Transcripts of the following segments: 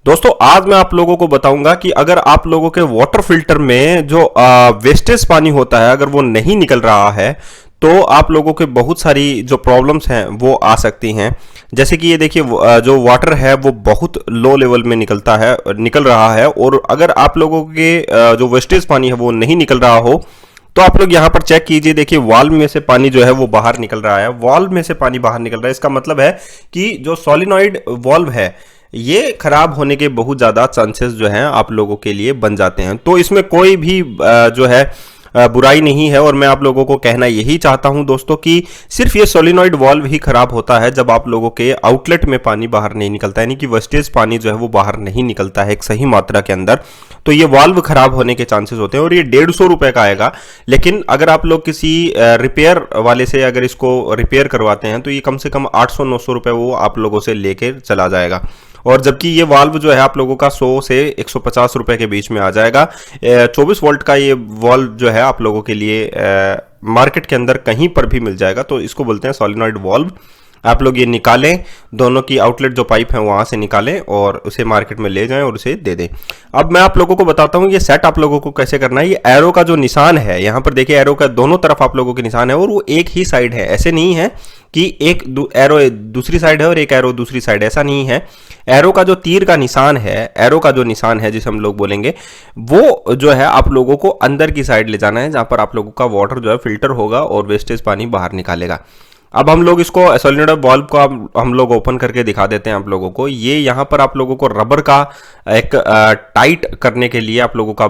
दोस्तों आज मैं आप लोगों को बताऊंगा कि अगर आप लोगों के वाटर फिल्टर में जो वेस्टेज पानी होता है अगर वो नहीं निकल रहा है तो आप लोगों के बहुत सारी जो प्रॉब्लम्स हैं वो आ सकती हैं। जैसे कि ये देखिए जो वाटर है वो बहुत लो लेवल में निकल रहा है और अगर आप लोगों के जो वेस्टेज पानी है वो नहीं निकल रहा हो तो आप लोग यहाँ पर चेक कीजिए। देखिए वाल्व में से पानी जो है वो बाहर निकल रहा है, वाल्व में से पानी बाहर निकल रहा है। इसका मतलब है कि जो सोलिनॉइड वाल्व है ये खराब होने के बहुत ज़्यादा चांसेस जो हैं आप लोगों के लिए बन जाते हैं। तो इसमें कोई भी जो है बुराई नहीं है और मैं आप लोगों को कहना यही चाहता हूं दोस्तों कि सिर्फ ये सोलिनॉइड वाल्व ही खराब होता है जब आप लोगों के आउटलेट में पानी बाहर नहीं निकलता, यानी कि वेस्टेज पानी जो है वो बाहर नहीं निकलता है एक सही मात्रा के अंदर, तो ये वाल्व खराब होने के चांसेस होते हैं। और ये 150 रुपए का आएगा, लेकिन अगर आप लोग किसी रिपेयर वाले से अगर इसको रिपेयर करवाते हैं तो ये कम से कम 800-900 रुपए वो आप लोगों से लेके चला जाएगा। और जबकि ये वाल्व जो है आप लोगों का 100 से 150 रुपए के बीच में आ जाएगा। 24 वोल्ट का ये वाल्व जो है आप लोगों के लिए मार्केट के अंदर कहीं पर भी मिल जाएगा। तो इसको बोलते हैं सोलिनॉइड वाल्व। आप लोग ये निकालें, दोनों की आउटलेट जो पाइप है वहां से निकालें और उसे मार्केट में ले जाएं और उसे दे दें। अब मैं आप लोगों को बताता हूं ये सेट आप लोगों को कैसे करना है। ये एरो का जो निशान है, यहां पर देखिए एरो का दोनों तरफ आप लोगों के निशान है और वो एक ही साइड है। ऐसे नहीं है कि एक एरो दूसरी साइड है और एक एरो दूसरी साइड, ऐसा नहीं है। एरो का जो तीर का निशान है, एरो का जो निशान है जिसे हम लोग बोलेंगे, वो जो है आप लोगों को अंदर की साइड ले जाना है जहां पर आप लोगों का वाटर जो है फिल्टर होगा और वेस्टेज पानी बाहर निकालेगा। अब हम लोग इसको सोलिनॉइड वाल्व को हम लोग ओपन करके दिखा देते हैं आप लोगों को। ये यहाँ पर आप लोगों को रबर का एक टाइट करने के लिए आप लोगों का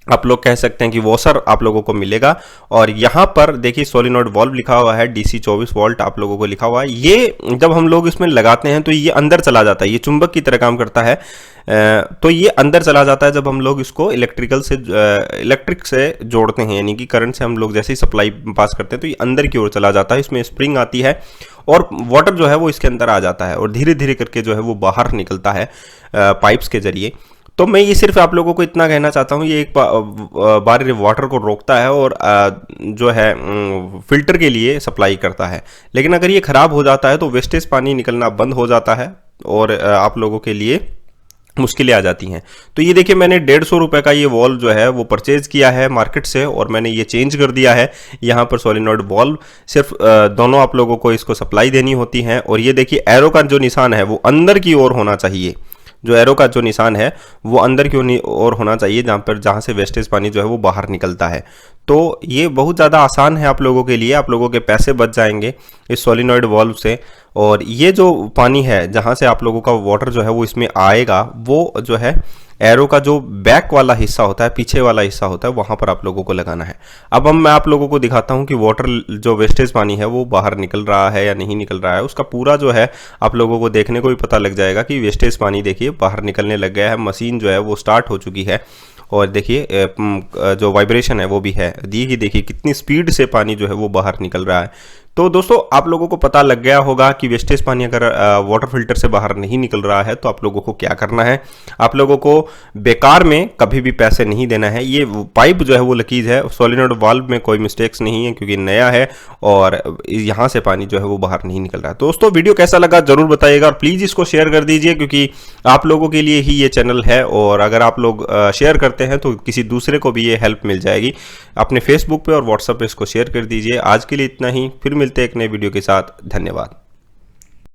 आप लोग कह सकते हैं कि वॉशर आप लोगों को मिलेगा। और यहाँ पर देखिए सोलिनॉइड वाल्व लिखा हुआ है, DC 24 वोल्ट आप लोगों को लिखा हुआ है। ये जब हम लोग इसमें लगाते हैं तो ये अंदर चला जाता है, ये चुंबक की तरह काम करता है। तो ये अंदर चला जाता है जब हम लोग इसको इलेक्ट्रिक से जोड़ते हैं, यानी कि करंट से हम लोग जैसे ही सप्लाई पास करते हैं तो ये अंदर की ओर चला जाता है। इसमें स्प्रिंग आती है और वाटर जो है वो इसके अंदर आ जाता है और धीरे धीरे करके जो है वो बाहर निकलता है पाइप्स के जरिए। तो मैं ये सिर्फ आप लोगों को इतना कहना चाहता हूँ, ये एक बार वाटर को रोकता है और जो है फिल्टर के लिए सप्लाई करता है। लेकिन अगर ये खराब हो जाता है तो वेस्टेज पानी निकलना बंद हो जाता है और आप लोगों के लिए मुश्किलें आ जाती हैं। तो ये देखिए मैंने 150 रुपए का ये वॉल्व जो है वो परचेज किया है मार्केट से और मैंने ये चेंज कर दिया है। यहाँ पर सोलिनॉइड वॉल्व सिर्फ दोनों आप लोगों को इसको सप्लाई देनी होती है। और ये देखिए एरो का जो निशान है वो अंदर की ओर होना चाहिए, जो एरो का जो निशान है वो अंदर की ओर होना चाहिए जहाँ से वेस्टेज पानी जो है वो बाहर निकलता है। तो ये बहुत ज़्यादा आसान है आप लोगों के लिए, आप लोगों के पैसे बच जाएंगे इस सोलिनॉइड वाल्व से। और ये जो पानी है जहाँ से आप लोगों का वाटर जो है वो इसमें आएगा, वो जो है एरो का जो बैक वाला हिस्सा होता है, पीछे वाला हिस्सा होता है, वहां पर आप लोगों को लगाना है। अब मैं आप लोगों को दिखाता हूं कि वाटर जो वेस्टेज पानी है वो बाहर निकल रहा है या नहीं निकल रहा है। उसका पूरा जो है आप लोगों को देखने को भी पता लग जाएगा कि वेस्टेज पानी देखिए बाहर निकलने लग गया है। मशीन जो है वो स्टार्ट हो चुकी है और देखिए जो वाइब्रेशन है वो भी है। देखिए कितनी स्पीड से पानी जो है वो बाहर निकल रहा है। तो दोस्तों आप लोगों को पता लग गया होगा कि वेस्टेज पानी अगर वाटर फिल्टर से बाहर नहीं निकल रहा है तो आप लोगों को क्या करना है। आप लोगों को बेकार में कभी भी पैसे नहीं देना है। ये पाइप जो है वो लीकेज है, सोलिनॉइड वाल्व में कोई मिस्टेक्स नहीं है क्योंकि नया है और यहाँ से पानी जो है वो बाहर नहीं निकल रहा है। दोस्तों वीडियो कैसा लगा जरूर बताइएगा और प्लीज़ इसको शेयर कर दीजिए क्योंकि आप लोगों के लिए ही ये चैनल है और अगर आप लोग शेयर करते हैं तो किसी दूसरे को भी ये हेल्प मिल जाएगी। अपने फेसबुक पे और व्हाट्सएप पे इसको शेयर कर दीजिए। आज के लिए इतना ही, फिर मिलते हैं एक नए वीडियो के साथ। धन्यवाद।